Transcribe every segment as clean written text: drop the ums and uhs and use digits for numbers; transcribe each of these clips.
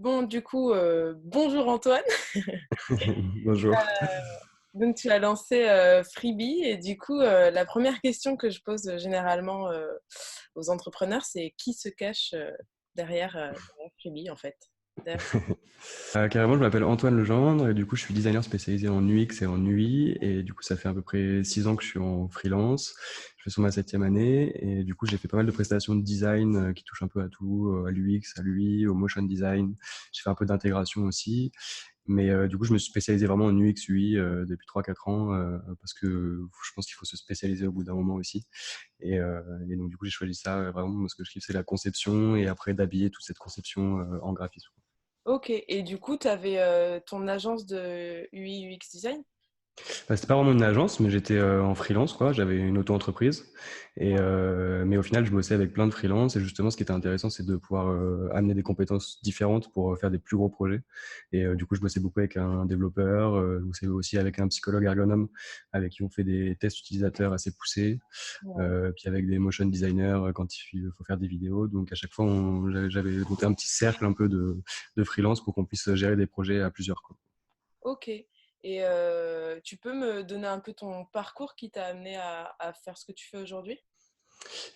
Bon, du coup, bonjour Antoine. Bonjour. Donc, tu as lancé Freebie et du coup, la première question que je pose généralement aux entrepreneurs, c'est qui se cache derrière Freebie en fait? Derrière- Carrément, je m'appelle Antoine Legendre et du coup, je suis designer spécialisé en UX et en UI et du coup, ça fait à peu près 6 ans que je suis en freelance. Je fais sur ma 7e année et du coup, j'ai fait pas mal de prestations de design qui touchent un peu à tout, à l'UX, à l'UI, au motion design. J'ai fait un peu d'intégration aussi. Mais du coup, je me suis spécialisé vraiment en UX UI depuis 3 4 ans parce que je pense qu'il faut se spécialiser au bout d'un moment aussi. Et donc, du coup, j'ai choisi ça vraiment parce que je kiffe, c'est la conception et après d'habiller toute cette conception en graphisme. Ok, et du coup, tu avais ton agence de UI UX design? C'était pas vraiment une agence, mais j'étais en freelance, quoi. J'avais une auto-entreprise. Mais au final, je bossais avec plein de freelance. Et justement, ce qui était intéressant, c'est de pouvoir amener des compétences différentes pour faire des plus gros projets. Et du coup, je bossais beaucoup avec un développeur, je bossais aussi avec un psychologue ergonome, avec qui on fait des tests utilisateurs assez poussés. Ouais. Puis avec des motion designers quand il faut faire des vidéos. Donc à chaque fois, j'avais monté un petit cercle un peu de freelance pour qu'on puisse gérer des projets à plusieurs, quoi. Ok. Et tu peux me donner un peu ton parcours qui t'a amené à faire ce que tu fais aujourd'hui?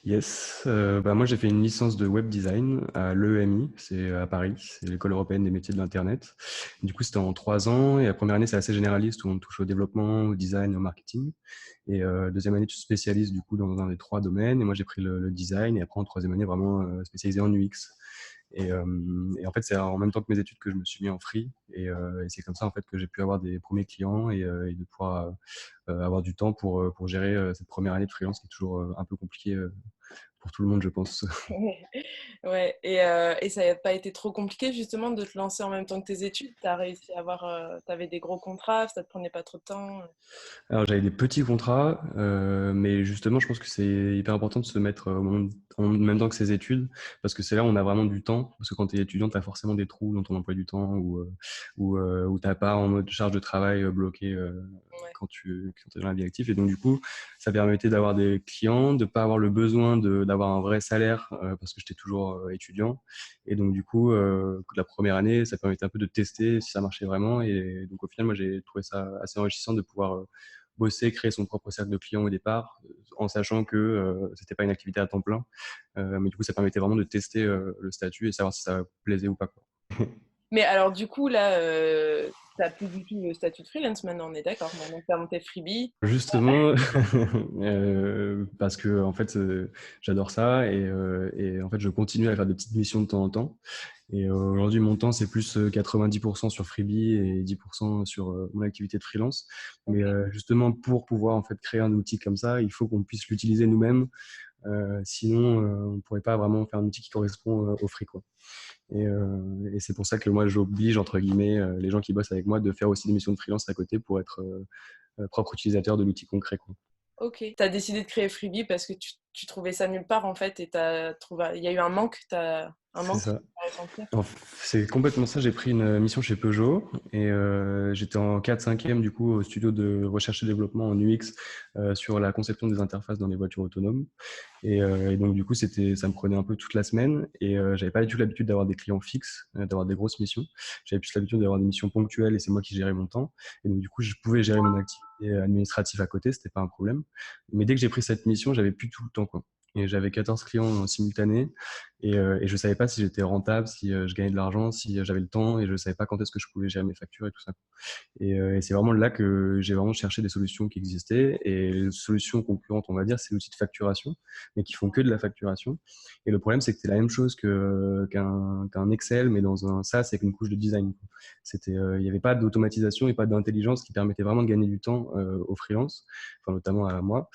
Yes, moi j'ai fait une licence de web design à l'EMI, c'est à Paris, c'est l'École européenne des métiers de l'Internet. Du coup, c'était en 3 ans et la première année c'est assez généraliste où on touche au développement, au design, au marketing. Et deuxième année tu te spécialises du coup dans un des trois domaines. Et moi j'ai pris le design et après en troisième année vraiment spécialisé en UX. Et en fait c'est en même temps que mes études que je me suis mis en free et c'est comme ça en fait que j'ai pu avoir des premiers clients et de pouvoir avoir du temps pour gérer cette première année de freelance qui est toujours un peu compliquée pour tout le monde, je pense. Ouais, et ça n'a pas été trop compliqué justement de te lancer en même temps que tes études? Tu as réussi à avoir, t'avais des gros contrats, ça te prenait pas trop de temps? Alors j'avais des petits contrats, mais justement, je pense que c'est hyper important de se mettre en même temps que ses études, parce que c'est là où on a vraiment du temps. Parce que quand tu es étudiant, tu as forcément des trous dans ton emploi du temps ou t'as pas en mode charge de travail bloqué Ouais, quand es dans la vie active. Et donc du coup, ça permettait d'avoir des clients, de pas avoir le besoin d'avoir un vrai salaire parce que j'étais toujours étudiant. Et donc du coup, la première année, ça permettait un peu de tester si ça marchait vraiment. Et donc au final, moi j'ai trouvé ça assez enrichissant de pouvoir bosser, créer son propre cercle de clients au départ, en sachant que c'était pas une activité à temps plein. Mais du coup, ça permettait vraiment de tester le statut et savoir si ça plaisait ou pas, quoi. mais alors du coup là, tu plus du tout le statut de freelance maintenant, on est d'accord? Maintenant que tu as monté Freebie? Justement, parce que en fait, j'adore ça et en fait, je continue à faire des petites missions de temps en temps. Et aujourd'hui, mon temps, c'est plus 90% sur Freebie et 10% sur mon activité de freelance. Mais OK. justement, pour pouvoir en fait créer un outil comme ça, il faut qu'on puisse l'utiliser nous-mêmes. Sinon, on ne pourrait pas vraiment faire un outil qui correspond au free, quoi. Et c'est pour ça que moi, j'oblige, entre guillemets, les gens qui bossent avec moi de faire aussi des missions de freelance à côté pour être propre utilisateur de l'outil concret, quoi. OK. Tu as décidé de créer Freebie parce que tu trouvais ça nulle part en fait et t'as trouvé il y a eu un manque, tu un C'est manque que ça. tu as ressenti? C'est complètement ça. J'ai pris une mission chez Peugeot et j'étais en 4/5e du coup au studio de recherche et développement en UX sur la conception des interfaces dans les voitures autonomes. Et donc du coup, ça me prenait un peu toute la semaine et j'avais pas du tout l'habitude d'avoir des clients fixes, d'avoir des grosses missions. J'avais plus l'habitude d'avoir des missions ponctuelles et c'est moi qui gérais mon temps. Et donc du coup, je pouvais gérer mon activité administrative à côté, c'était pas un problème. Mais dès que j'ai pris cette mission, j'avais plus tout le temps, quoi. Et j'avais 14 clients en simultané et je savais pas si j'étais rentable, si je gagnais de l'argent, si j'avais le temps et je savais pas quand est-ce que je pouvais gérer mes factures et tout ça. Et c'est vraiment là que j'ai vraiment cherché des solutions qui existaient. Et les solutions concurrentes, on va dire, c'est l'outil de facturation, mais qui font que de la facturation. Et le problème, c'est que c'est la même chose qu'un Excel, mais dans un SaaS avec une couche de design. Il n'y avait pas d'automatisation et pas d'intelligence qui permettait vraiment de gagner du temps aux freelance, enfin notamment à moi.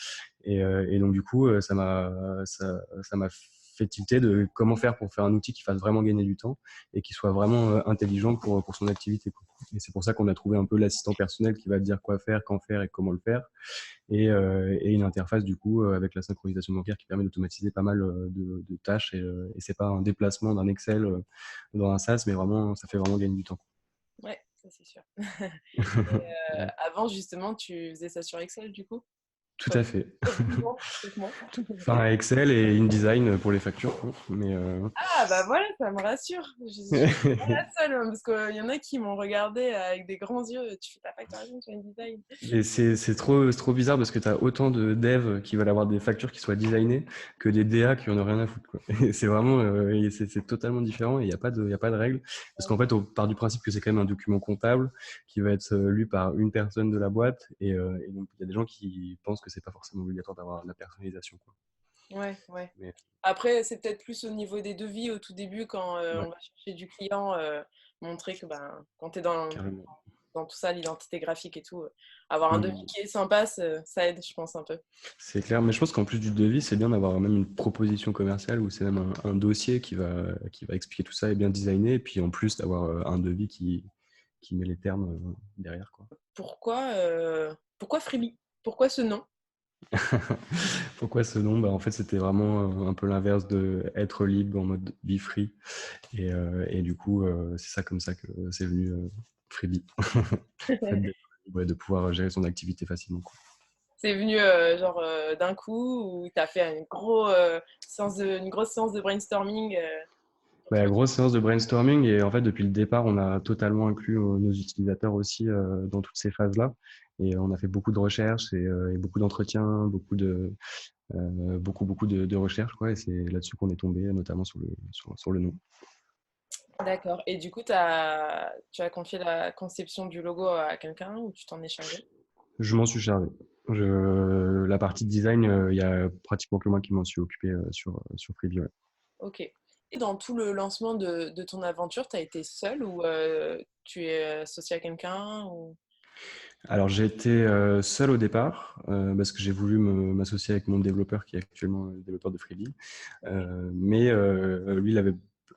Et donc du coup, ça m'a fait tilter de comment faire pour faire un outil qui fasse vraiment gagner du temps et qui soit vraiment intelligent pour son activité, quoi. Et c'est pour ça qu'on a trouvé un peu l'assistant personnel qui va te dire quoi faire, quand faire et comment le faire. Et une interface du coup avec la synchronisation bancaire qui permet d'automatiser pas mal de tâches. Et c'est pas un déplacement d'un Excel dans un SaaS, mais vraiment, ça fait vraiment gagner du temps. Ouais, ça c'est sûr. Et Ouais. avant justement, tu faisais ça sur Excel du coup? Tout à fait. Complètement. Enfin, Excel et InDesign pour les factures, quoi. Mais Ah bah voilà, ça me rassure. Je suis pas la seule, hein, parce qu'il y en a qui m'ont regardé avec des grands yeux. Tu fais ta facturation sur InDesign. Et c'est trop bizarre parce que tu as autant de devs qui veulent avoir des factures qui soient designées que des DA qui en ont rien à foutre, quoi. Et c'est vraiment, et c'est totalement différent et il n'y a pas il y a pas de règle. Parce qu'en fait, on part du principe que c'est quand même un document comptable qui va être lu par une personne de la boîte. Et donc, il y a des gens qui pensent que c'est pas forcément obligatoire d'avoir la personnalisation, quoi. Ouais, ouais. Mais, Après, c'est peut-être plus au niveau des devis au tout début quand ouais, on va chercher du client, montrer que ben, quand tu es carrément. dans tout ça, l'identité graphique et tout, avoir un devis Mm. qui est sympa, ça aide, je pense, un peu. C'est clair, mais je pense qu'en plus du devis, c'est bien d'avoir même une proposition commerciale ou c'est même un dossier qui va expliquer tout ça et bien designé, et puis en plus d'avoir un devis qui met les termes derrière, quoi. Pourquoi Freebie? Pourquoi ce nom? Pourquoi ce nom? Bah, en fait, c'était vraiment un peu l'inverse de être libre en mode be free. Et du coup, c'est ça comme ça que c'est venu Freebie. Le fait d'être libre et de pouvoir gérer son activité facilement, quoi. C'est venu genre d'un coup ou t'as fait une grosse séance de brainstorming pour Bah, trouver... grosse séance de brainstorming et en fait depuis le départ on a totalement inclus nos utilisateurs aussi dans toutes ces phases-là et on a fait beaucoup de recherches et beaucoup d'entretiens, beaucoup de recherches quoi et c'est là-dessus qu'on est tombé notamment sur le nom. D'accord. Et du coup, tu as confié la conception du logo à quelqu'un ou tu t'en es chargé? Je m'en suis chargé. La partie design, il y a pratiquement que moi qui m'en suis occupé sur Freebie, ouais. Ok. Et dans tout le lancement de ton aventure, tu as été seule ou tu es associé à quelqu'un ou... Alors j'ai été seul au départ parce que j'ai voulu m'associer avec mon développeur qui est actuellement le développeur de Freebie. Mais lui,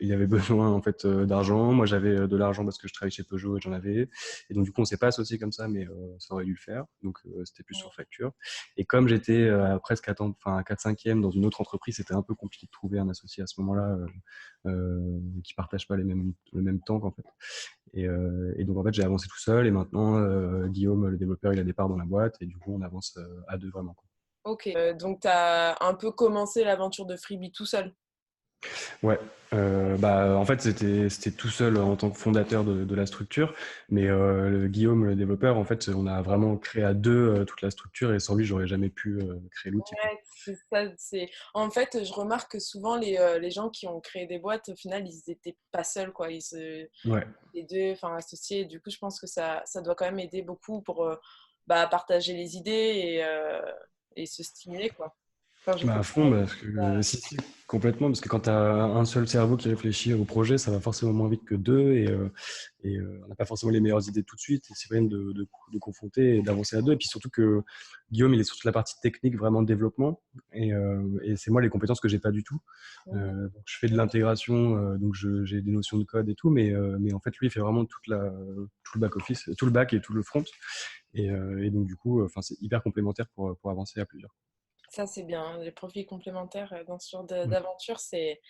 il avait besoin en fait d'argent. Moi, j'avais de l'argent parce que je travaillais chez Peugeot et j'en avais. Et donc du coup, on s'est pas associé comme ça, mais ça aurait dû le faire. Donc c'était plus sur facture. Et comme j'étais presque à 4/5e dans une autre entreprise, c'était un peu compliqué de trouver un associé à ce moment-là qui partage pas le même temps qu'en fait. Et donc en fait, j'ai avancé tout seul. Et maintenant, Guillaume, le développeur, il a des parts dans la boîte. Et du coup, on avance à deux vraiment, quoi. Ok. Donc, tu as un peu commencé l'aventure de Freebie tout seul. Ouais, bah, en fait, c'était tout seul en tant que fondateur de la structure, mais Guillaume, le développeur, en fait, on a vraiment créé à deux toute la structure et sans lui, j'aurais jamais pu créer l'outil, quoi. Ouais, c'est ça, En fait, je remarque que souvent, les gens qui ont créé des boîtes, au final, ils n'étaient pas seuls, quoi. Ouais. Les deux, enfin, associés. Du coup, je pense que ça doit quand même aider beaucoup pour partager les idées et se stimuler, quoi. Enfin, je Bah sais à fond, parce que si, complètement, parce que quand tu as un seul cerveau qui réfléchit au projet, ça va forcément moins vite que deux et on n'a pas forcément les meilleures idées tout de suite. Et c'est bien de confronter et d'avancer à deux. Et puis surtout que Guillaume, il est sur toute la partie technique, vraiment de développement. Et c'est moi les compétences que j'ai pas du tout. pas. Donc je fais de l'intégration, donc j'ai des notions de code et tout, mais en fait lui, il fait vraiment tout le back office, tout le back et tout le front. Et donc du coup, enfin c'est hyper complémentaire pour avancer à plusieurs. Ça, c'est bien, hein. Les profils complémentaires dans ce genre d'aventure, c'est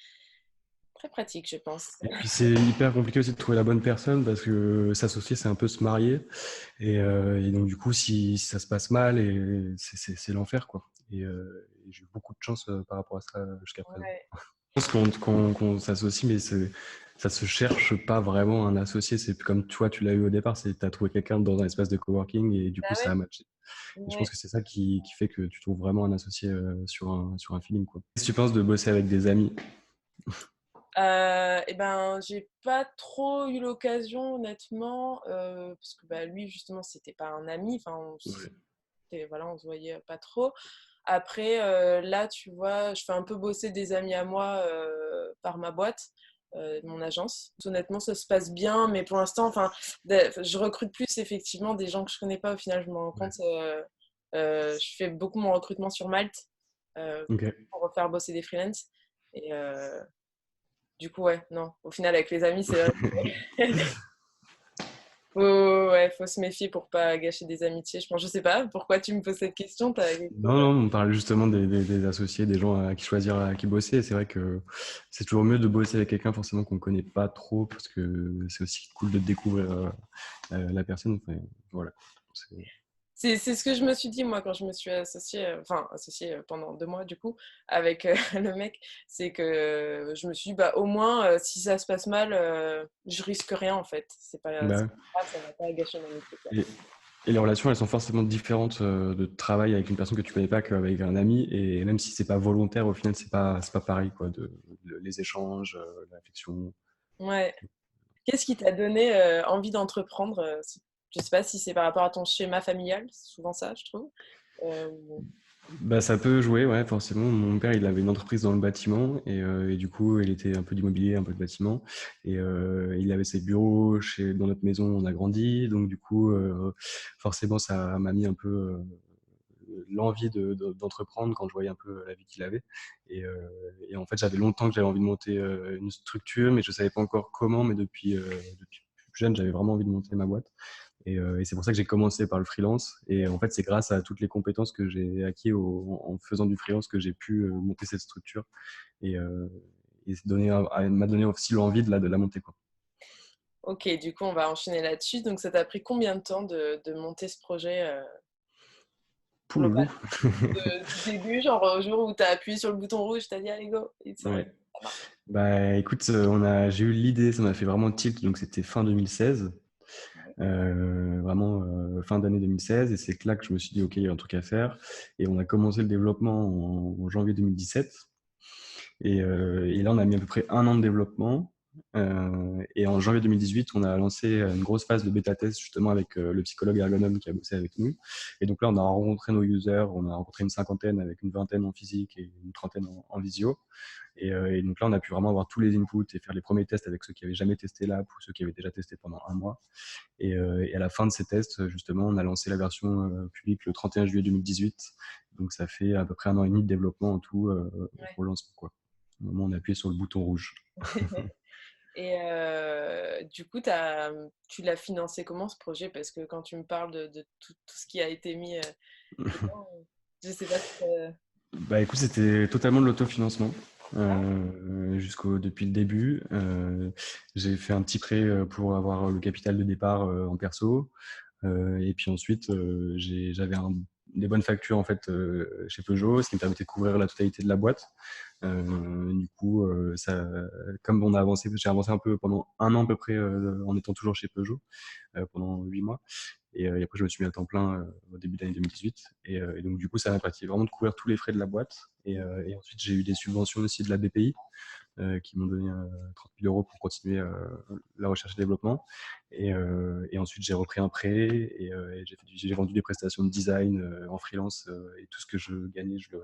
très pratique, je pense. Et puis c'est hyper compliqué aussi de trouver la bonne personne parce que s'associer, c'est un peu se marier. Et donc du coup, si ça se passe mal, c'est l'enfer, quoi. Et j'ai eu beaucoup de chance par rapport à ça jusqu'à présent. Ouais. Je pense qu'on s'associe, mais ça se cherche pas vraiment un associé. C'est comme toi, tu l'as eu au départ, c'est tu as trouvé quelqu'un dans un espace de coworking et du Bah coup, ça ouais. a matché. Et je pense Ouais. que c'est ça qui fait que tu trouves vraiment un associé sur un feeling, quoi. Qu'est-ce que tu penses de bosser avec des amis? Et ben, j'ai pas trop eu l'occasion, honnêtement, parce que bah, lui, justement, c'était pas un ami. Enfin, Ouais. voilà, on se voyait pas trop. Après, là, tu vois, je fais un peu bosser des amis à moi par ma boîte, mon agence. Honnêtement, ça se passe bien, mais pour l'instant, enfin, je recrute plus effectivement des gens que je connais pas. Au final, je me rends compte, je fais beaucoup mon recrutement sur Malte Ok. pour refaire bosser des freelances. Et du coup, ouais, non. Au final, avec les amis, c'est vrai. Ouais, faut se méfier pour pas gâcher des amitiés. Je pense, je sais pas pourquoi tu me poses cette question. T'as quelque chose Non, non, on parle justement des associés, des gens à qui choisir, à qui bosser. Et c'est vrai que c'est toujours mieux de bosser avec quelqu'un forcément qu'on ne connaît pas trop parce que c'est aussi cool de découvrir la personne. Enfin, voilà. C'est- C'est ce que je me suis dit, moi, quand je me suis associée, enfin, associée pendant 2 mois, du coup, avec le mec. C'est que je me suis dit, bah, au moins, si ça se passe mal, je risque rien, en fait. C'est Bah, pas grave, ça va pas gâcher mon été, quoi. et, et les relations, elles sont forcément différentes de travail avec une personne que tu connais pas qu'avec un ami. Et même si c'est pas volontaire, au final, c'est pas pareil, quoi, les échanges, l'affection. Ouais. Qu'est-ce qui t'a donné envie d'entreprendre je sais pas si c'est par rapport à ton schéma familial, c'est souvent ça, je trouve. Ou- Bah, ça peut jouer, ouais, forcément. Mon père, il avait une entreprise dans le bâtiment et du coup, il était un peu d'immobilier, un peu de bâtiment. Et il avait ses bureaux dans notre maison, on a grandi. Donc, du coup, forcément, ça m'a mis un peu l'envie d'entreprendre quand je voyais un peu la vie qu'il avait. Et, euh, et en fait, j'avais longtemps que j'avais envie de monter une structure, mais je savais pas encore comment. Mais depuis plus jeune, j'avais vraiment envie de monter ma boîte. Et c'est pour ça que j'ai commencé par le freelance. Et en fait, c'est grâce à toutes les compétences que j'ai acquis en faisant du freelance que j'ai pu monter cette structure. Et, euh, et m'a donné aussi l'envie de la monter, quoi. Ok, du coup, on va enchaîner là-dessus. Donc, ça t'a pris combien de temps de monter ce projet global? Pouloulou. Du début, genre au jour où tu as appuyé sur le bouton rouge, tu as dit allez go, et Ouais. ça marche. Bah écoute, j'ai eu l'idée, ça m'a fait vraiment tilt, donc c'était fin 2016. Vraiment fin d'année 2016, et c'est là que je me suis dit ok, il y a un truc à faire, et on a commencé le développement en janvier 2017. Et là, on a mis à peu près 1 an de développement. Et en janvier 2018, on a lancé une grosse phase de bêta test justement avec le psychologue ergonome qui a bossé avec nous. Et donc là, on a rencontré nos users, on a rencontré une cinquantaine avec une vingtaine en physique et une trentaine en visio. Et donc là, on a pu vraiment avoir tous les inputs et faire les premiers tests avec ceux qui avaient jamais testé l'app ou ceux qui avaient déjà testé pendant un mois. Et à la fin de ces tests, justement, on a lancé la version publique le 31 juillet 2018. Donc ça fait à peu près 1 an et demi de développement en tout Ouais. pour le lancement, quoi. Au moment où on a appuyé sur le bouton rouge. Et du coup, tu l'as financé comment ce projet? Parce que quand tu me parles de tout ce qui a été mis dedans, je sais pas si Bah écoute, c'était totalement de l'autofinancement Ah, depuis le début. J'ai fait un petit prêt pour avoir le capital de départ en perso. Et puis ensuite, j'avais des bonnes factures en fait chez Peugeot, ce qui me permettait de couvrir la totalité de la boîte. Du coup, comme on a avancé, j'ai avancé un peu pendant 1 an à peu près en étant toujours chez Peugeot pendant 8 mois. Et après, je me suis mis à temps plein au début de l'année 2018. Et donc, du coup, ça m'a permis vraiment de couvrir tous les frais de la boîte. Et ensuite, j'ai eu des subventions aussi de la BPI qui m'ont donné 30 000 euros pour continuer la recherche et développement. Et ensuite, j'ai repris un prêt et j'ai vendu des prestations de design en freelance et tout ce que je gagnais, je le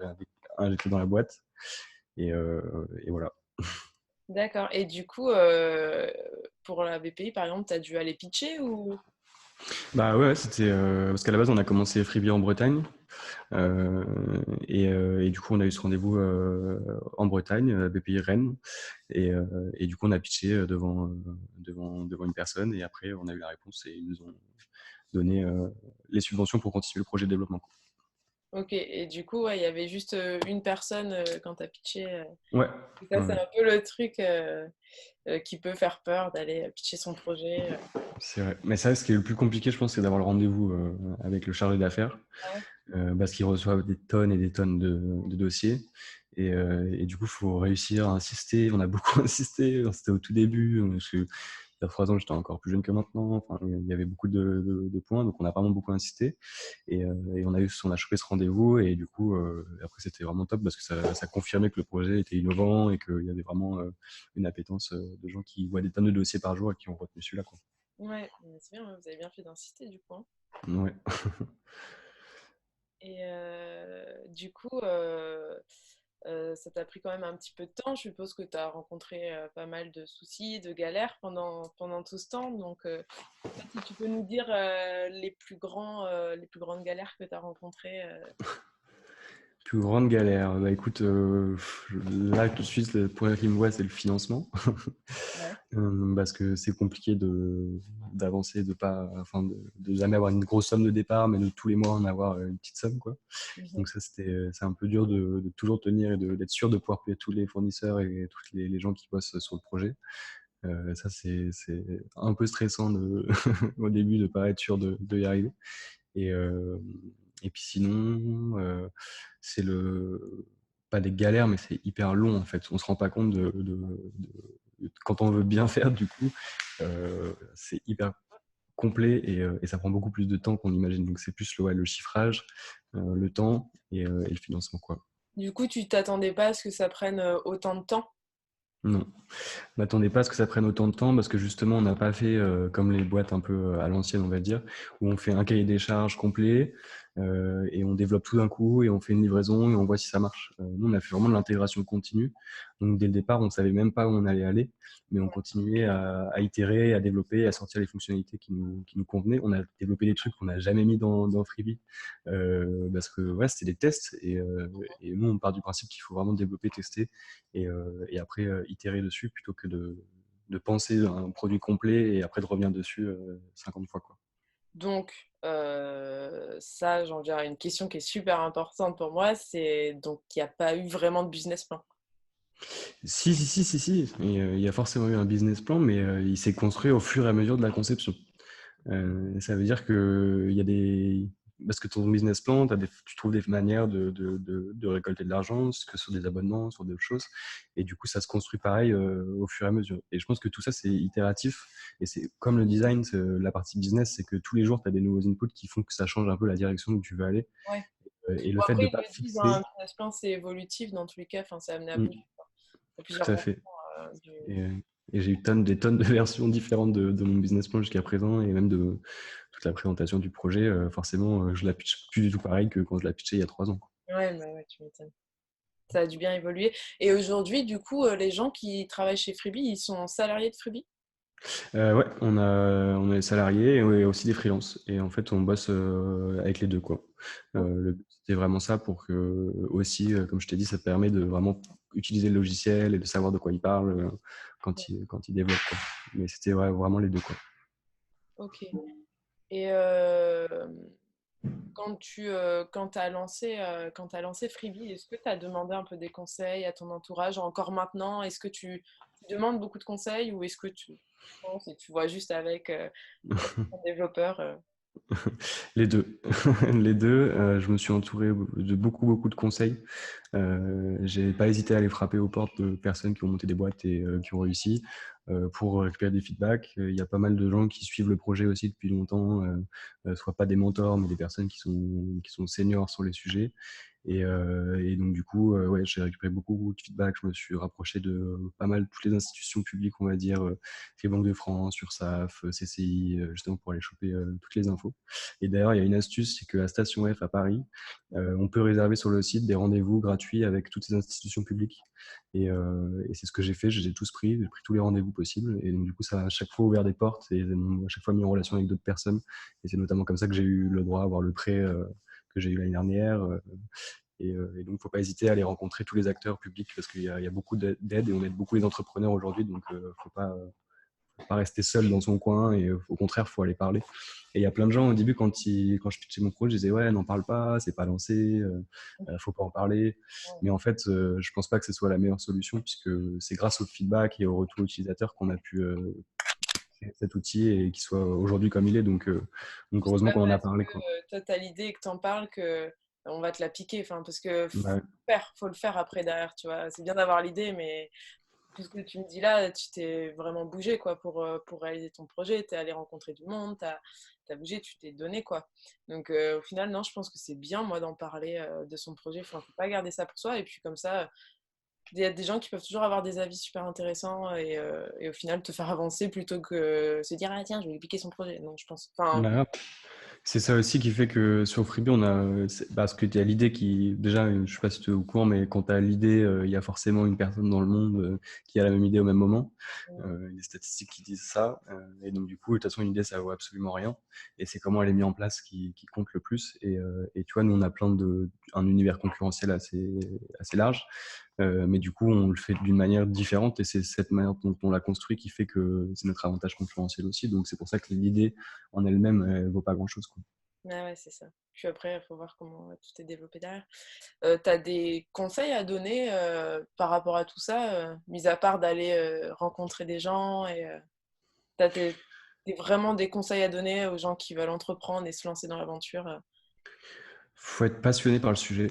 réinjectais dans la boîte. Et voilà. d'accord. Et du coup, pour la BPI, par exemple, tu as dû aller pitcher ou... Bah ouais, c'était parce qu'à la base, on a commencé Freebie en Bretagne. Euh, et du coup, on a eu ce rendez-vous en Bretagne, à BPI Rennes. Et du coup, on a pitché devant une personne. Et après, on a eu la réponse et ils nous ont donné les subventions pour continuer le projet de développement. Ok, et du coup, ouais, il y avait juste une personne quand tu as pitché. Ouais, Et ça, ouais, c'est ouais, un peu le truc qui peut faire peur d'aller pitcher son projet. c'est vrai. Mais ça, ce qui est le plus compliqué, je pense, c'est d'avoir le rendez-vous avec le chargé d'affaires. Ouais. Parce qu'ils reçoivent des tonnes et des tonnes de dossiers. Et du coup, il faut réussir à insister. On a beaucoup insisté. C'était au tout début. Parce que, il y a 3 ans, j'étais encore plus jeune que maintenant. Enfin, il y avait beaucoup de points. Donc, on a vraiment beaucoup insisté. Et on a chopé ce rendez-vous. Et du coup, après, c'était vraiment top parce que ça confirmait que le projet était innovant et qu'il y avait vraiment une appétence de gens qui voient des tonnes de dossiers par jour et qui ont retenu celui-là, quoi. Ouais, mais c'est bien, ouais, vous avez bien fait d'insister du coup, hein. Ouais. Et du coup, ça t'a pris quand même un petit peu de temps. Je suppose que tu as rencontré pas mal de soucis, de galères pendant tout ce temps. Donc, si tu peux nous dire les plus grandes galères que tu as rencontrées. Plus grande galère. Bah écoute, là tout de suite, le point qui me voit, c'est le financement. Ouais. Parce que c'est compliqué d'avancer, enfin, de jamais avoir une grosse somme de départ, mais de tous les mois en avoir une petite somme, quoi. Mhm. Donc ça, c'est un peu dur de toujours tenir et d'être sûr de pouvoir payer tous les fournisseurs et tous les gens qui bossent sur le projet. Ça, c'est un peu stressant au début de pas être sûr de y arriver. Et, et puis sinon, c'est pas des galères, mais c'est hyper long en fait. On se rend pas compte quand on veut bien faire, du coup, c'est hyper complet et ça prend beaucoup plus de temps qu'on imagine. Donc c'est plus le chiffrage, le temps et le financement, quoi. Du coup, tu t'attendais pas à ce que ça prenne autant de temps? Non. M'attendais pas à ce que ça prenne autant de temps parce que justement, on n'a pas fait comme les boîtes un peu à l'ancienne, on va dire, où on fait un cahier des charges complet et on développe tout d'un coup et on fait une livraison et on voit si ça marche. Nous, on a fait vraiment de l'intégration continue. Donc, dès le départ, on savait même pas où on allait aller, mais on continuait à itérer, à développer, à sortir les fonctionnalités qui nous convenaient. On a développé des trucs qu'on n'a jamais mis dans Freebie parce que ouais, c'était des tests et nous, on part du principe qu'il faut vraiment développer, tester et après itérer dessus plutôt que de penser un produit complet et après de revenir dessus 50 fois, quoi. Donc, ça, j'en viens à une question qui est super importante pour moi, c'est donc il n'y a pas eu vraiment de business plan. Si. Il y a forcément eu un business plan, mais il s'est construit au fur et à mesure de la conception. Ça veut dire que il y a des... Parce que ton business plan, tu trouves des manières de récolter de l'argent, que sur des abonnements, sur d'autres choses. Et du coup, ça se construit pareil au fur et à mesure. Et je pense que tout ça, c'est itératif. Et c'est comme le design, la partie business, c'est que tous les jours, tu as des nouveaux inputs qui font que ça change un peu la direction où tu veux aller. Ouais. Et le Bon, fait de après, ne ils pas le disent, hein, un fixer... business plan, c'est évolutif dans tous les cas, enfin, c'est amené à Mm, bouger. Il y a plusieurs tout à versions fait. du... Et, euh, et j'ai eu des tonnes de versions différentes de mon business plan jusqu'à présent et même de toute la présentation du projet. Forcément, je la pitch plus du tout pareil que quand je la pitchais il y a 3 ans. Ouais, bah ouais, tu m'étonnes. Ça a dû bien évoluer. Et aujourd'hui, du coup, les gens qui travaillent chez Freebie, ils sont salariés de Freebie? Ouais, on est salariés et aussi des freelances. Et en fait, on bosse avec les deux, quoi. Le but, c'était vraiment ça pour que, aussi, comme je t'ai dit, ça te permet de vraiment utiliser le logiciel et de savoir de quoi il parle quand il développe, quoi. Mais c'était ouais, vraiment les deux, quoi. Ok. Et quand t'as lancé Freebie, est-ce que tu as demandé un peu des conseils à ton entourage encore maintenant? Est-ce que tu demandes beaucoup de conseils ou est-ce que tu penses et tu vois juste avec ton développeur Les deux. Les deux. Je me suis entouré de beaucoup de conseils. J'ai pas hésité à aller frapper aux portes de personnes qui ont monté des boîtes et qui ont réussi pour récupérer des feedbacks. Il y a pas mal de gens qui suivent le projet aussi depuis longtemps, soit pas des mentors, mais des personnes qui sont seniors sur les sujets. Et donc, du coup, ouais, j'ai récupéré beaucoup de feedback. Je me suis rapproché de pas mal toutes les institutions publiques, on va dire, les banques de France, URSSAF, CCI, justement pour aller choper toutes les infos. Et d'ailleurs, il y a une astuce, c'est que la station F à Paris, on peut réserver sur le site des rendez-vous gratuits avec toutes ces institutions publiques. Et c'est ce que j'ai fait. J'ai tous pris. J'ai pris tous les rendez-vous possibles. Et donc, du coup, ça a à chaque fois ouvert des portes et à chaque fois mis en relation avec d'autres personnes. Et c'est notamment comme ça que j'ai eu le droit à avoir le prêt que j'ai eu l'année dernière. Et donc, il ne faut pas hésiter à aller rencontrer tous les acteurs publics parce qu'il y a beaucoup d'aide et on aide beaucoup les entrepreneurs aujourd'hui. Donc, il ne faut pas rester seul dans son coin et au contraire, il faut aller parler. Et il y a plein de gens au début, quand je pitchais mon projet, je disais ouais, n'en parle pas, c'est pas lancé, faut pas en parler. Mais en fait, je pense pas que ce soit la meilleure solution puisque c'est grâce au feedback et au retour utilisateur qu'on a pu créer cet outil et qu'il soit aujourd'hui comme il est. Donc c'est heureusement pas qu'on en a parce parlé, que quoi. toi t'as l'idée et que t'en parles que on va te la piquer. Enfin, parce que Bah, faut le faire après derrière, tu vois. C'est bien d'avoir l'idée, mais tout ce que tu me dis là, tu t'es vraiment bougé quoi pour réaliser ton projet. Tu es allé rencontrer du monde, tu as bougé, tu t'es donné quoi. Donc au final, non, je pense que c'est bien moi d'en parler de son projet. Enfin, faut pas garder ça pour soi. Et puis comme ça, il y a des gens qui peuvent toujours avoir des avis super intéressants et au final te faire avancer plutôt que se dire ah tiens, je vais lui piquer son projet. Non, je pense. Enfin, bah, c'est ça aussi qui fait que sur Freebie, parce que tu as l'idée qui, déjà, je sais pas si tu es au courant, mais quand tu as l'idée, il y a forcément une personne dans le monde qui a la même idée au même moment. Il y a des statistiques qui disent ça. Et donc, du coup, de toute façon, une idée, ça vaut absolument rien. Et c'est comment elle est mise en place qui compte le plus. Et tu vois, nous, on a un univers concurrentiel assez large. Mais du coup, on le fait d'une manière différente et c'est cette manière dont on l'a construit qui fait que c'est notre avantage concurrentiel aussi. Donc, c'est pour ça que l'idée en elle-même, elle vaut pas grand-chose, quoi. ah ouais, c'est ça. Puis après, il faut voir comment tout est développé derrière. Tu as des conseils à donner par rapport à tout ça, mis à part d'aller rencontrer des gens et t'as C'est vraiment des conseils à donner aux gens qui veulent entreprendre et se lancer dans l'aventure? Faut être passionné par le sujet.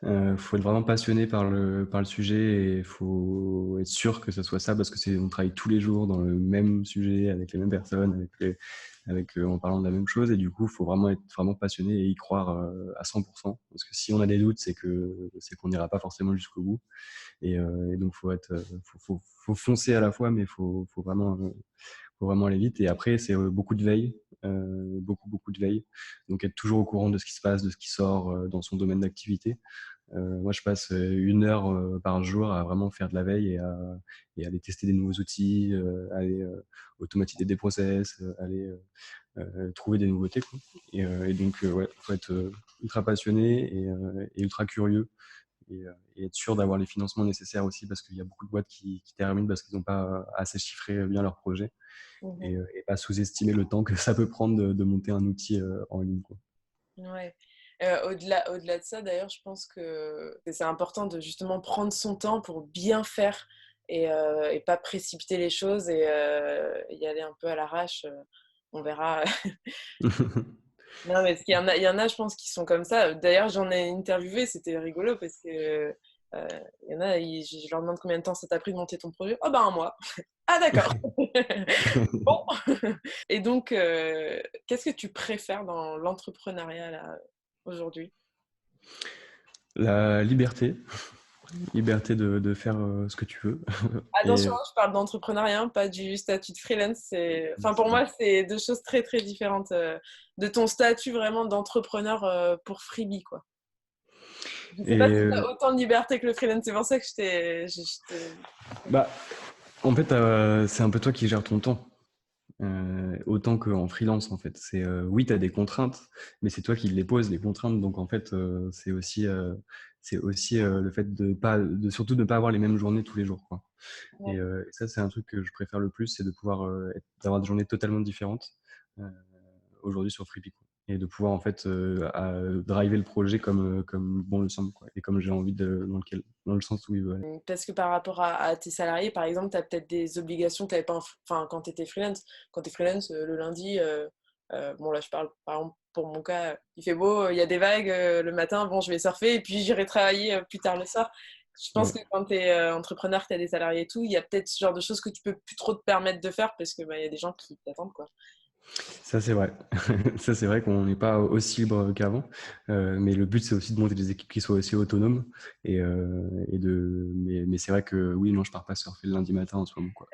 Faut être vraiment passionné par le sujet et il faut être sûr que ce soit ça parce que on travaille tous les jours dans le même sujet, avec les mêmes personnes, en parlant de la même chose et du coup, il faut vraiment être vraiment passionné et y croire à 100% parce que si on a des doutes, c'est qu'on n'ira pas forcément jusqu'au bout et donc faut foncer à la fois mais faut vraiment aller vite et après c'est beaucoup de veille, beaucoup de veille, donc être toujours au courant de ce qui se passe, de ce qui sort dans son domaine d'activité. Moi, je passe 1 heure par jour à vraiment faire de la veille et à aller tester des nouveaux outils, aller automatiser des process, aller trouver des nouveautés, quoi. Et donc, ouais, faut être ultra passionné et ultra curieux et être sûr d'avoir les financements nécessaires aussi parce qu'il y a beaucoup de boîtes qui terminent parce qu'ils n'ont pas assez chiffré bien leur projet Mmh. et pas sous-estimer le temps que ça peut prendre de monter un outil en ligne, quoi. Ouais. Au-delà de ça, d'ailleurs, je pense que c'est important de justement prendre son temps pour bien faire et pas précipiter les choses et y aller un peu à l'arrache. On verra. Non, mais parce qu'il y en a, je pense, qui sont comme ça. D'ailleurs, j'en ai interviewé, c'était rigolo parce que il y en a, je leur demande combien de temps ça t'a pris de monter ton projet. Oh, bah, un mois. Ah, d'accord. Bon. Et donc, qu'est-ce que tu préfères dans l'entrepreneuriat là, aujourd'hui? La liberté de faire ce que tu veux. Et Attention, hein, je parle d'entrepreneuriat, hein, pas du statut de freelance. Enfin, pour moi, c'est deux choses très très différentes de ton statut vraiment d'entrepreneur pour Freebie, quoi. Je sais pas si tu et as autant de liberté que le freelance, c'est pour ça que bah, en fait, c'est un peu toi qui gères ton temps. Autant qu'en freelance en fait. Oui, tu as des contraintes, mais c'est toi qui les poses les contraintes. Donc en fait, c'est aussi le fait de surtout ne pas avoir les mêmes journées tous les jours, quoi. Ouais. Et ça, c'est un truc que je préfère le plus, c'est de pouvoir d'avoir des journées totalement différentes euh, aujourd'hui sur Freepik, quoi. Et de pouvoir en fait driver le projet comme bon le semble, quoi, et comme j'ai envie dans le sens où il veut aller. Parce que par rapport à tes salariés, par exemple, tu as peut-être des obligations que tu n'avais pas enfin, quand tu étais freelance. Quand tu es freelance, le lundi, bon là je parle par exemple pour mon cas, il fait beau, il y a des vagues le matin, bon je vais surfer et puis j'irai travailler plus tard le soir. Je pense Ouais. que quand tu es entrepreneur, que tu as des salariés et tout, il y a peut-être ce genre de choses que tu peux plus trop te permettre de faire parce que bah, il y a des gens qui t'attendent quoi. Ça, c'est vrai. Ça, c'est vrai qu'on n'est pas aussi libre qu'avant. Mais le but, c'est aussi de monter des équipes qui soient aussi autonomes. Mais c'est vrai que oui, non, je pars pas surfer le lundi matin en ce moment, quoi.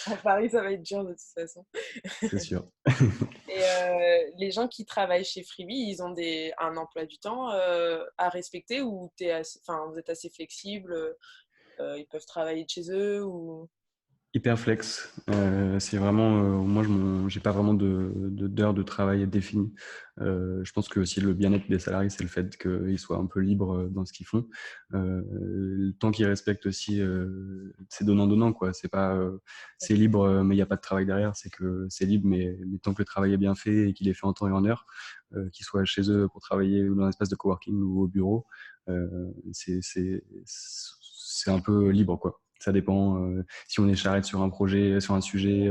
À Paris, ça va être dur de toute façon. C'est sûr. Et les gens qui travaillent chez Freebie, ils ont un emploi du temps à respecter ou enfin, vous êtes assez flexible, ils peuvent travailler de chez eux ou... Hyper flex. C'est vraiment, moi, j'ai pas vraiment d'heures de travail définies. Je pense que aussi le bien-être des salariés, c'est le fait qu'ils soient un peu libres dans ce qu'ils font. Le temps qu'ils respectent aussi, c'est donnant-donnant, quoi. C'est pas, c'est libre, mais il n'y a pas de travail derrière. C'est que c'est libre, mais tant que le travail est bien fait et qu'il est fait en temps et en heure, qu'ils soient chez eux pour travailler ou dans un espace de coworking ou au bureau, euh, c'est un peu libre, quoi. Ça dépend. Si on est charrette sur un projet, sur un sujet,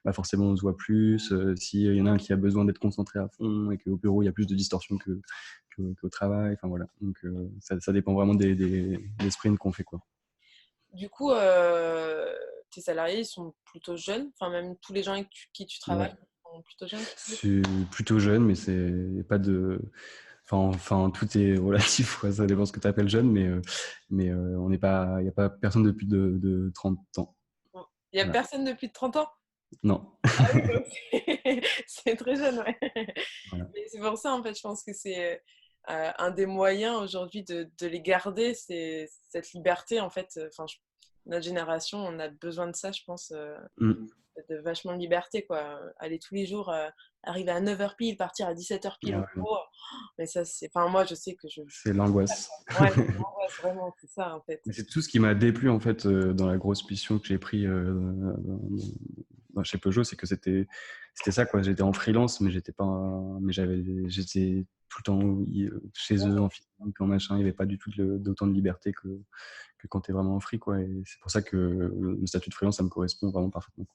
bah forcément on se voit plus. S'il y en a un qui a besoin d'être concentré à fond et qu'au bureau il y a plus de distorsion qu'au travail. Enfin voilà. Donc ça dépend vraiment des sprints qu'on fait, quoi. Du coup, tes salariés, ils sont plutôt jeunes, enfin même tous les gens avec qui tu travailles Ouais. sont plutôt jeunes. C'est plutôt jeune, mais c'est pas de. Enfin, tout est relatif, quoi. Ça dépend ce que tu appelles jeune, on n'est pas, il n'y a pas personne de plus de 30 ans. Bon. Il n'y a Voilà. personne depuis 30 ans? Non. Ah oui, donc c'est très jeune, ouais. Voilà. Mais c'est pour ça, en fait, je pense que c'est un des moyens aujourd'hui de les garder, c'est cette liberté, en fait. Enfin, notre génération, on a besoin de ça, je pense, Mm. de vachement de liberté, quoi. Aller tous les jours, arriver à 9h pile, partir à 17h pile Ah au ouais, non. bureau. Mais ça, c'est... Enfin, moi, je sais que je... C'est l'angoisse. Ouais, c'est l'angoisse, vraiment, c'est ça, en fait. Mais c'est tout ce qui m'a déplu en fait dans la grosse mission que j'ai pris chez Peugeot, c'est que c'était ça, quoi. J'étais en freelance, mais j'étais tout le temps chez eux en physique, en machin. Il n'y avait pas du tout d'autant de liberté que quand tu es vraiment en free, quoi. Et c'est pour ça que le statut de freelance, ça me correspond vraiment parfaitement.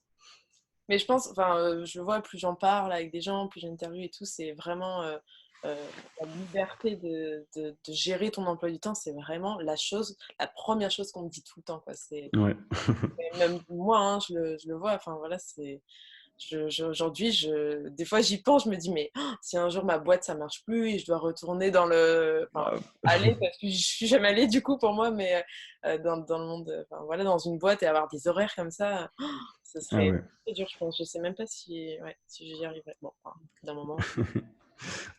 Mais je pense, enfin, je le vois, plus j'en parle avec des gens, plus j'interviewe et tout, c'est vraiment la liberté de gérer ton emploi du temps, c'est vraiment la première chose qu'on me dit tout le temps, quoi. Ouais. Même moi, hein, je le vois, enfin voilà, aujourd'hui, des fois j'y pense, je me dis, mais si un jour ma boîte ça marche plus et je dois retourner enfin, Ah, aller, parce que je suis jamais allée du coup pour moi, mais dans le monde, enfin voilà, dans une boîte et avoir des horaires comme ça, ce ah serait ouais. très dur, je pense. Je sais même pas si j'y arriverais. Bon, enfin, d'un moment.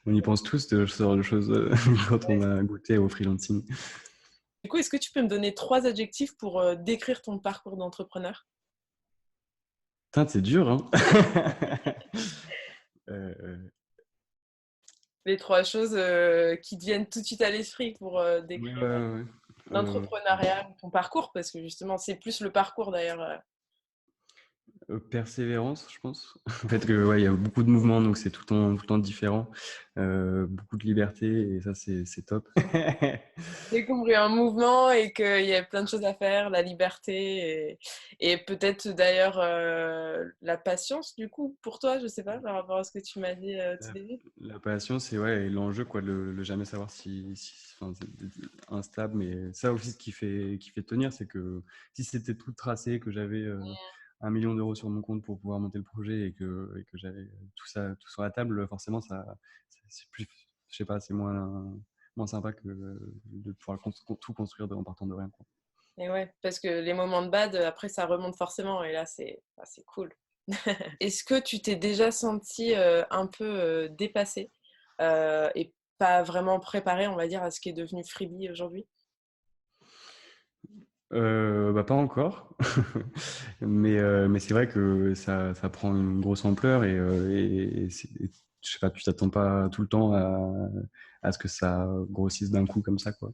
On y pense tous de ce genre de choses quand on a goûté au freelancing. Du coup, est-ce que tu peux me donner 3 adjectifs pour décrire ton parcours d'entrepreneur? Putain, c'est dur, hein. Euh, Les 3 choses qui te viennent tout de suite à l'esprit pour ouais, ouais, décrire ouais, ouais. l'entrepreneuriat, ton parcours, parce que justement, c'est plus le parcours d'ailleurs. Persévérance, je pense. En fait, que, ouais, il y a beaucoup de mouvements, donc c'est tout le temps différent. Beaucoup de liberté, et ça, c'est top. Découvrir un mouvement et qu'il y a plein de choses à faire, la liberté et peut-être d'ailleurs la patience du coup pour toi, je sais pas, par rapport à ce que tu m'as dit au tout La, début. la passion, c'est ouais, l'enjeu, quoi, le jamais savoir enfin, c'est instable, mais ça aussi, ce qui fait tenir, c'est que si c'était tout tracé, que j'avais 1 million d'euros sur mon compte pour pouvoir monter le projet et que j'avais tout sur la table, forcément, c'est plus, je sais pas, c'est moins sympa que de pouvoir tout construire en partant de rien, quoi. Et ouais, parce que les moments de bad, après ça remonte forcément et là c'est cool. Est-ce que tu t'es déjà senti un peu dépassé et pas vraiment préparé, on va dire, à ce qui est devenu Freebie aujourd'hui? Bah, pas encore, mais c'est vrai que ça prend une grosse ampleur et je sais pas, tu t'attends pas tout le temps à ce que ça grossisse d'un coup comme ça, quoi.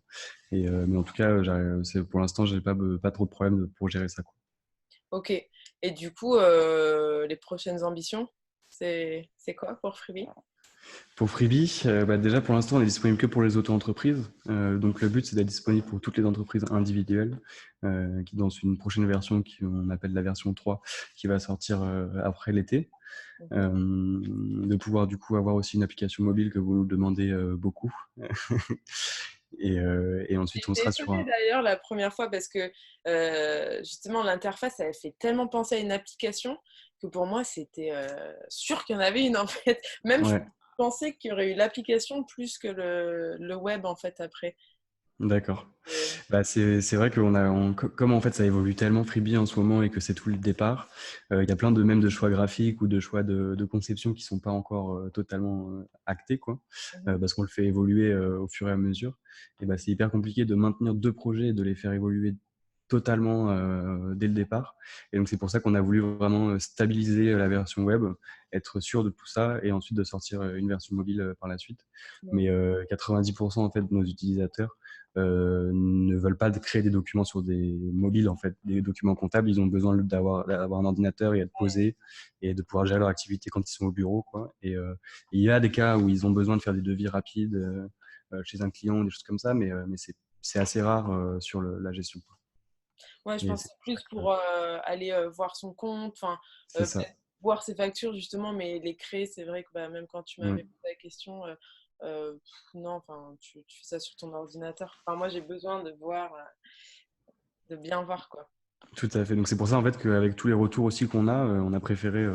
Mais en tout cas, pour l'instant, j'ai pas trop de problèmes pour gérer ça, quoi. Ok. Et du coup, les prochaines ambitions, c'est quoi pour Freebie? Pour Freebie, bah déjà pour l'instant on est disponible que pour les auto-entreprises. Donc le but c'est d'être disponible pour toutes les entreprises individuelles, qui dans une prochaine version qu'on appelle la version 3, qui va sortir après l'été. Mhm. De pouvoir du coup avoir aussi une application mobile que vous nous demandez beaucoup. Et ensuite on J'ai sera sur étonné un... d'ailleurs la première fois parce que justement l'interface elle fait tellement penser à une application que pour moi c'était sûr qu'il y en avait une en fait. Même je Ouais. pensais qu'il y aurait eu l'application plus que le web en fait après. D'accord. Euh, Bah, c'est vrai que comme en fait ça évolue tellement Freebie en ce moment et que c'est tout le départ, il y a plein même de choix graphiques ou de choix de conception qui sont pas encore totalement actés, quoi, mhm. parce qu'on le fait évoluer au fur et à mesure. Et bah, c'est hyper compliqué de maintenir 2 projets et de les faire évoluer totalement dès le départ. Et donc c'est pour ça qu'on a voulu vraiment stabiliser la version web, être sûr de tout ça et ensuite de sortir une version mobile par la suite. Mais 90% en fait de nos utilisateurs ne veulent pas créer des documents sur des mobiles, en fait, des documents comptables. Ils ont besoin d'avoir un ordinateur et être posés et de pouvoir gérer leur activité quand ils sont au bureau, quoi. Et il y a des cas où ils ont besoin de faire des devis rapides chez un client, des choses comme ça, mais c'est assez rare sur la gestion, quoi. Ouais, je Et pense que c'est c'est pour ça plus que pour aller voir son compte, enfin, c'est ça. peut-être voir ses factures justement, mais les créer, c'est vrai que bah, même quand tu Ouais. m'avais posé la question, non, enfin, tu fais ça sur ton ordinateur. Enfin, moi, j'ai besoin de voir, de bien voir, quoi. Tout à fait. Donc c'est pour ça en fait qu'avec tous les retours aussi qu'on a, on a préféré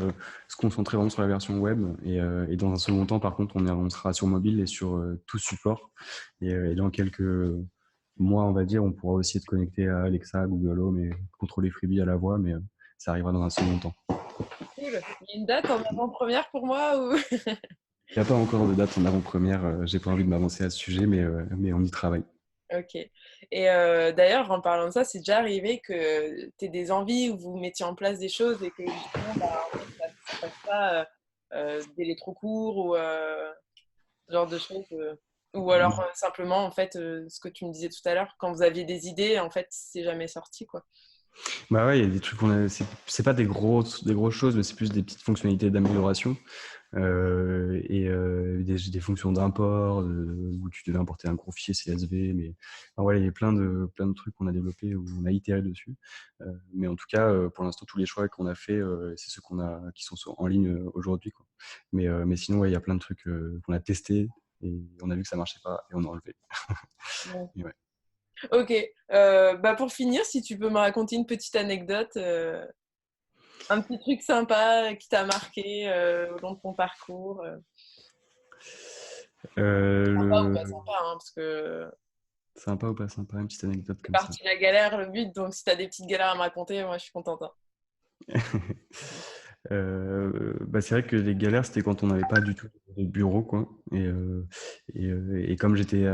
se concentrer vraiment sur la version web et dans un second temps par contre on sera sur mobile et sur tout support et dans quelques mois on va dire on pourra aussi être connecté à Alexa, Google Home et contrôler Freebie à la voix, mais ça arrivera dans un second temps. Cool. Il y a une date en avant-première pour moi ou... Il n'y a pas encore de date en avant-première, j'ai pas envie de m'avancer à ce sujet, mais on y travaille. Ok. Et d'ailleurs, en parlant de ça, c'est déjà arrivé que tu aies des envies où vous mettiez en place des choses et que justement, bah, en fait, ça passe pas délai trop court ou ce genre de choses. Ou alors simplement, en fait, ce que tu me disais tout à l'heure, quand vous aviez des idées, en fait, c'est jamais sorti, quoi. Bah ouais, il y a des trucs c'est pas des grosses choses, mais c'est plus des petites fonctionnalités d'amélioration. Des fonctions d'import où tu devais importer un gros fichier CSV, mais enfin, voilà, il y a plein de trucs qu'on a développés où on a itéré dessus. Mais en tout cas, pour l'instant, tous les choix qu'on a fait, c'est ceux qui sont en ligne aujourd'hui, quoi. Mais sinon, ouais, il y a plein de trucs qu'on a testés et on a vu que ça marchait pas et on a enlevé. Ouais. Et ouais. Ok. Bah pour finir, si tu peux me raconter une petite anecdote, un petit truc sympa qui t'a marqué au long de ton parcours. Sympa ou pas Le sympa, hein, parce que Sympa ou pas sympa, une petite anecdote c'est comme ça. parti de la galère, le but. Donc si t'as des petites galères à me raconter, moi je suis contente, hein. Bah c'est vrai que les galères, c'était quand on n'avait pas du tout de bureau, quoi. Et comme j'étais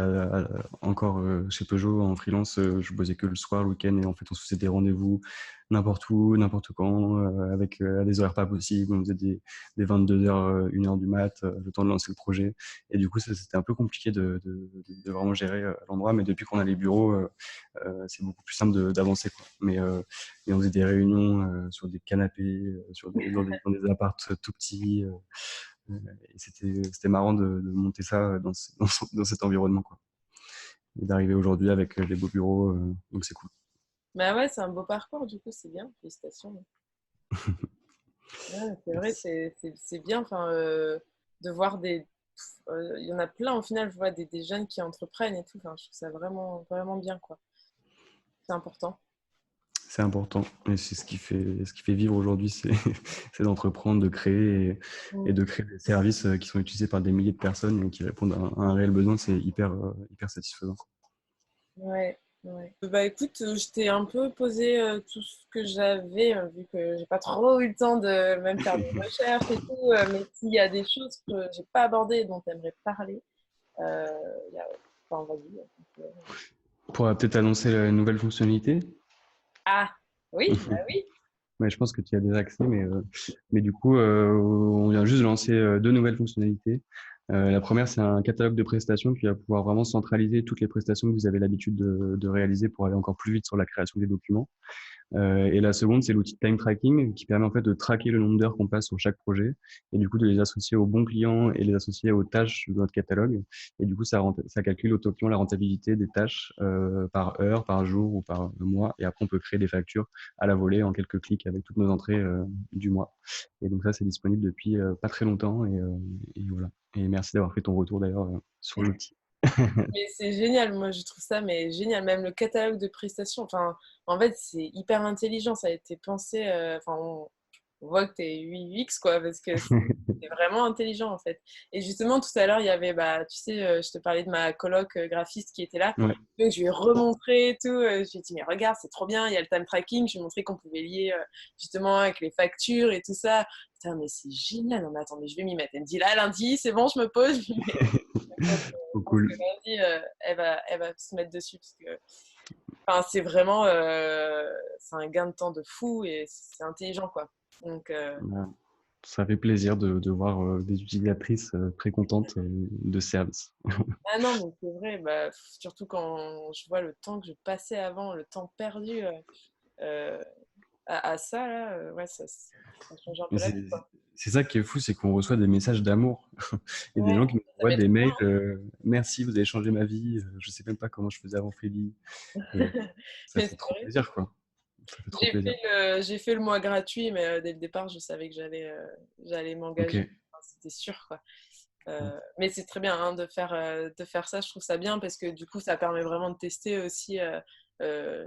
encore chez Peugeot en freelance, je bossais que le soir, le week-end, et en fait, on se faisait des rendez-vous n'importe où, n'importe quand, avec à des horaires pas possibles. On faisait des 22h, 1h du mat, le temps de lancer le projet. Et du coup, c'était un peu compliqué de vraiment gérer l'endroit. Mais depuis qu'on a les bureaux, c'est beaucoup plus simple d'avancer, quoi. Et on faisait des réunions sur des canapés, dans des apparts tout petits. Et c'était marrant de monter ça dans cet environnement, quoi. Et d'arriver aujourd'hui avec des beaux bureaux. Donc c'est cool. Bah ouais, c'est un beau parcours, du coup, c'est bien. Félicitations. Ouais, c'est vrai, Merci. c'est bien enfin, de voir des. Il y en a plein, au final, je vois des jeunes qui entreprennent et tout. Enfin, je trouve ça vraiment, vraiment bien, quoi. C'est important. C'est important. Et c'est ce qui fait vivre aujourd'hui, c'est c'est d'entreprendre, de créer et Mm. de créer des services qui sont utilisés par des milliers de personnes et qui répondent à un réel besoin. C'est hyper satisfaisant. Ouais, ouais. Bah écoute, je t'ai un peu posé tout ce que j'avais, vu que j'ai pas trop eu le temps de même faire des recherches et tout, mais s'il y a des choses que j'ai pas abordées dont tu aimerais parler, euh, enfin, vas-y. On pourra peut-être annoncer la nouvelle fonctionnalité. Ah, oui, bah oui. Mais je pense que tu y as déjà accès, mais du coup, on vient juste de lancer deux nouvelles fonctionnalités. La première, c'est un catalogue de prestations qui va pouvoir vraiment centraliser toutes les prestations que vous avez l'habitude de réaliser pour aller encore plus vite sur la création des documents. Et la seconde, c'est l'outil time tracking qui permet en fait de traquer le nombre d'heures qu'on passe sur chaque projet et du coup de les associer aux bons clients et les associer aux tâches de notre catalogue. Et du coup, ça calcule automatiquement la rentabilité des tâches par heure, par jour ou par mois. Et après, on peut créer des factures à la volée en quelques clics avec toutes nos entrées du mois. Et donc ça, c'est disponible depuis pas très longtemps. Et voilà. Et merci d'avoir fait ton retour d'ailleurs sur l'outil. Mais c'est génial, moi je trouve ça mais génial, même le catalogue de prestations, enfin, en fait c'est hyper intelligent, ça a été pensé, enfin, on voit que tu es UX quoi, parce que c'est vraiment intelligent en fait. Et justement tout à l'heure il y avait, bah, tu sais, je te parlais de ma coloc graphiste qui était là, Ouais. donc je lui ai remontré et tout, je lui ai dit mais regarde c'est trop bien, il y a le time tracking, je lui ai montré qu'on pouvait lier justement avec les factures et tout ça. Putain mais c'est génial, non mais attends mais je vais m'y mettre. Elle me dit là lundi c'est bon je me pose, je m'y mets. Je Trop pense que cool. lundi, elle va se mettre dessus parce que enfin, c'est vraiment c'est un gain de temps de fou et c'est intelligent quoi. Donc Ouais. Ça fait plaisir de voir des utilisatrices très contentes de ce service. ah non mais c'est vrai, bah, surtout quand je vois le temps que je passais avant, le temps perdu euh, à ça là, ouais ça change un Mais peu la vie quoi. c'est ça qui est fou, c'est qu'on reçoit des messages d'amour. Il y a des Ouais, gens qui nous ça envoient fait des trop mails, bien. merci, vous avez changé ma vie, je sais même pas comment je faisais avant Freebie. Et ça Mais fait c'est trop vrai. plaisir, quoi. Ça fait trop plaisir. J'ai fait le mois gratuit, mais dès le départ, je savais que j'allais Ok. m'engager. Enfin, c'était sûr, quoi. Mais c'est très bien hein, de faire ça, je trouve ça bien parce que du coup, ça permet vraiment de tester aussi euh,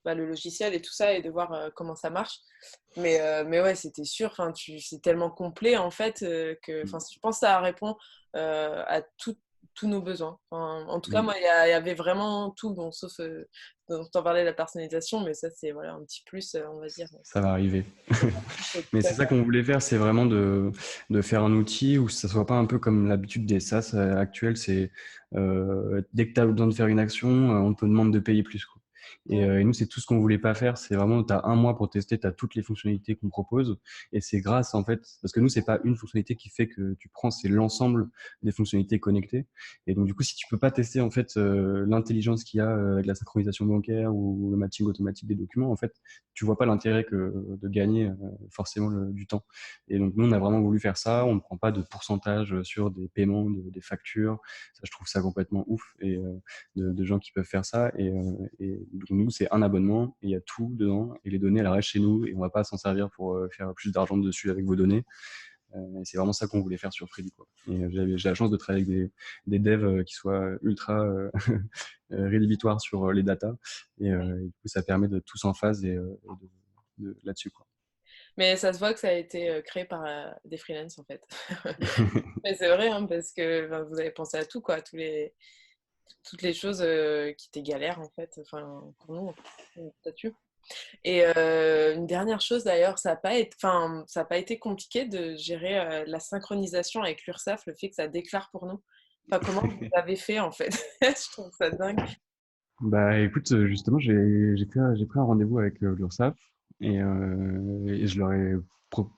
bah, le logiciel et tout ça et de voir comment ça marche. Mais ouais, c'était sûr, enfin, c'est tellement complet en fait que enfin, je pense que ça répond à tous nos besoins. Enfin, en tout cas, Mm. moi, il y avait vraiment tout, bon, sauf dont on parlait de la personnalisation, mais ça, c'est voilà, un petit plus, on va dire. Ça va arriver. C'est Mais tout à c'est ça fait. qu'on voulait faire, c'est vraiment de faire un outil où ça soit pas un peu comme l'habitude des SaaS actuels, c'est dès que tu as besoin de faire une action, on te demande de payer plus, quoi. Et nous, c'est tout ce qu'on voulait pas faire. C'est vraiment, tu as un mois pour tester, tu as toutes les fonctionnalités qu'on propose. Et c'est grâce, en fait, parce que nous, c'est pas une fonctionnalité qui fait que tu prends, c'est l'ensemble des fonctionnalités connectées. Et donc, du coup, si tu peux pas tester, en fait, l'intelligence qu'il y a avec la synchronisation bancaire ou le matching automatique des documents, en fait, tu vois pas l'intérêt que de gagner forcément du temps. Et donc, nous, on a vraiment voulu faire ça. On ne prend pas de pourcentage sur des paiements, des factures. Ça, je trouve ça complètement ouf. Et de gens qui peuvent faire ça. Et donc, nous, c'est un abonnement et il y a tout dedans. Et les données, elles restent chez nous et on va pas s'en servir pour faire plus d'argent dessus avec vos données. Et c'est vraiment ça qu'on voulait faire sur Freely, quoi. Et j'ai la chance de travailler avec des devs qui soient ultra rédhibitoires sur les datas. Et du coup, ça permet de tous en phase là-dessus, quoi. Mais ça se voit que ça a été créé par des freelances en fait. Mais c'est vrai, hein, parce que enfin, vous avez pensé à tout, quoi, toutes les choses qui étaient galères en fait, enfin, pour nous, statut. Et une dernière chose d'ailleurs, ça a pas été compliqué de gérer la synchronisation avec l'URSSAF, le fait que ça déclare pour nous. Enfin, comment vous avez fait en fait? Je trouve ça dingue. Bah écoute, justement, j'ai pris un rendez-vous avec l'URSSAF et je leur ai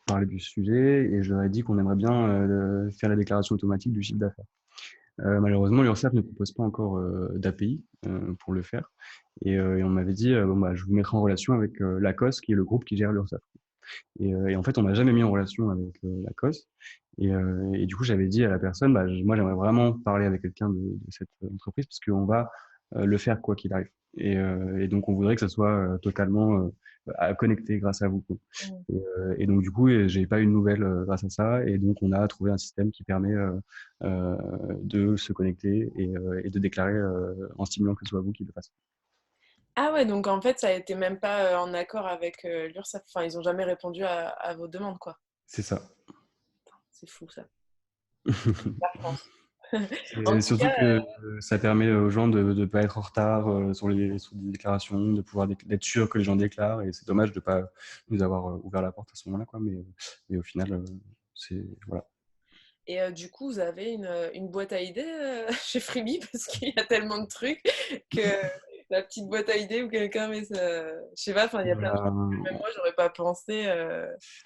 parlé du sujet et je leur ai dit qu'on aimerait bien faire la déclaration automatique du chiffre d'affaires. Malheureusement, l'URSSAF ne propose pas encore d'API pour le faire. Et on m'avait dit, bon, bah, je vous mettrai en relation avec l'ACOS, qui est le groupe qui gère l'URSSAF. Et en fait, on m'a jamais mis en relation avec l'ACOS. Et du coup, j'avais dit à la personne, bah, moi, j'aimerais vraiment parler avec quelqu'un de cette entreprise parce qu'on va le faire quoi qu'il arrive. Et donc, on voudrait que ça soit totalement connecté grâce à vous, quoi. Mm. Et donc, du coup, j'ai pas eu de nouvelles grâce à ça. Et donc, on a trouvé un système qui permet euh, de se connecter et de déclarer en stimulant que ce soit vous qui le fassiez. Ah ouais, donc en fait, ça a été même pas en accord avec l'URSSAF. Enfin, ils ont jamais répondu à vos demandes, quoi. C'est ça. C'est fou ça. La France. En C'est tout surtout cas, que ça permet aux gens de ne pas être en retard sur des déclarations, de pouvoir d'être sûr que les gens déclarent. Et c'est dommage de ne pas nous avoir ouvert la porte à ce moment-là, quoi. Mais au final, c'est voilà. et du coup, vous avez une boîte à idées chez Freebie parce qu'il y a tellement de trucs que la petite boîte à idées où quelqu'un met ça. Je sais pas, enfin, il y a On plein de a, trucs que même moi, j'aurais pas pensé.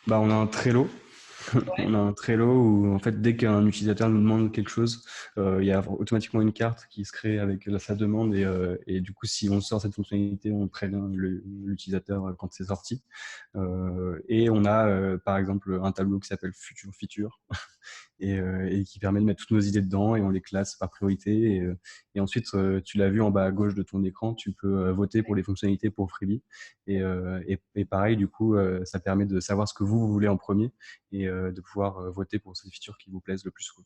bah, on a un Trello. Ouais, On a un Trello où, en fait, dès qu'un utilisateur nous demande quelque chose, il y a automatiquement une carte qui se crée avec sa demande. Et du coup, si on sort cette fonctionnalité, on prévient l'utilisateur quand c'est sorti. Et on a, par exemple, un tableau qui s'appelle Future Feature et qui permet de mettre toutes nos idées dedans et on les classe par priorité. Et ensuite, tu l'as vu en bas à gauche de ton écran, tu peux voter pour les fonctionnalités pour Freebie. Et pareil, du coup, ça permet de savoir ce que vous voulez en premier et de pouvoir voter pour ces features qui vous plaisent le plus, quoi.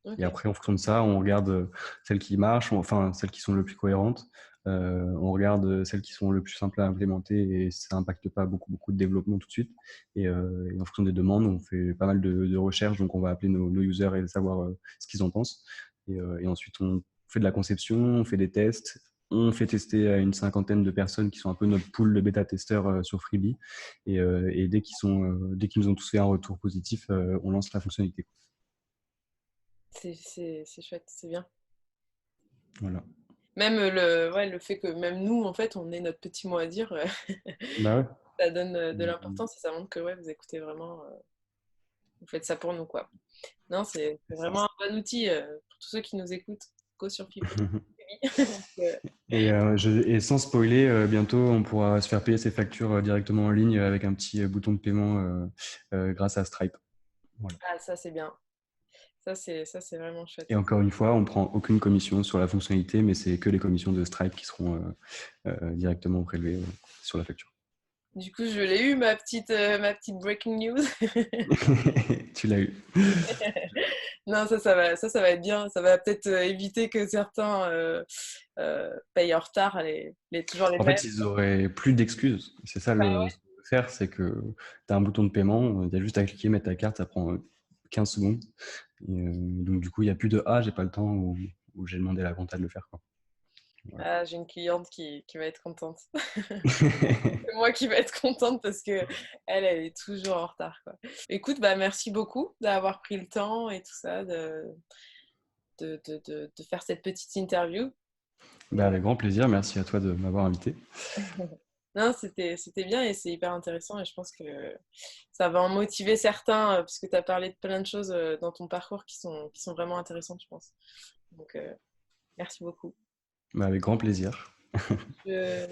Et ok. après, en fonction de ça, on regarde celles qui marchent, enfin celles qui sont le plus cohérentes. On regarde celles qui sont le plus simples à implémenter et ça n'impacte pas beaucoup de développement tout de suite. Et en fonction des demandes, on fait pas mal de recherches. Donc, on va appeler nos users et savoir ce qu'ils en pensent. Et ensuite, on fait de la conception, on fait des tests. On fait tester à une cinquantaine de personnes qui sont un peu notre pool de bêta-testeurs sur Freebie. Et dès qu'ils nous ont tous fait un retour positif, on lance la fonctionnalité. C'est chouette, c'est bien. Voilà. Même ouais, le fait que même nous, en fait, on ait notre petit mot à dire, Bah ouais. ça donne de l'importance et ça montre que ouais, vous écoutez vraiment, vous faites ça pour nous, quoi. Non, c'est C'est ça. vraiment un bon outil pour tous ceux qui nous écoutent. Go sur Fibre. Et sans spoiler, bientôt on pourra se faire payer ses factures directement en ligne avec un petit bouton de paiement grâce à Stripe. Voilà. Ah, ça, c'est bien. Ça, c'est vraiment Et chouette. encore une fois, on ne prend aucune commission sur la fonctionnalité, mais c'est que les commissions de Stripe qui seront directement prélevées sur la facture. Du coup, je l'ai eu, ma petite breaking news. Tu l'as eu. Non, ça va être bien. Ça va peut-être éviter que certains payent en retard toujours les En mêmes. fait, ils auraient plus d'excuses. C'est ça ce qu'on veut faire, c'est que tu as un bouton de paiement, il y a juste à cliquer, mettre ta carte, ça prend 15 secondes. Donc du coup, il n'y a plus de «Ah, j'ai pas le temps» ou «J'ai demandé à la compta de le faire», quoi. Voilà. Ah, j'ai une cliente qui va être contente. C'est moi qui vais être contente parce que elle est toujours en retard, quoi. Écoute, bah merci beaucoup d'avoir pris le temps et tout ça de faire cette petite interview. Bah, avec grand plaisir. Merci à toi de m'avoir invité. Non, c'était bien et c'est hyper intéressant et je pense que ça va en motiver certains parce que tu as parlé de plein de choses dans ton parcours qui sont vraiment intéressantes, je pense. Donc, merci beaucoup. Bah, avec grand plaisir. Je,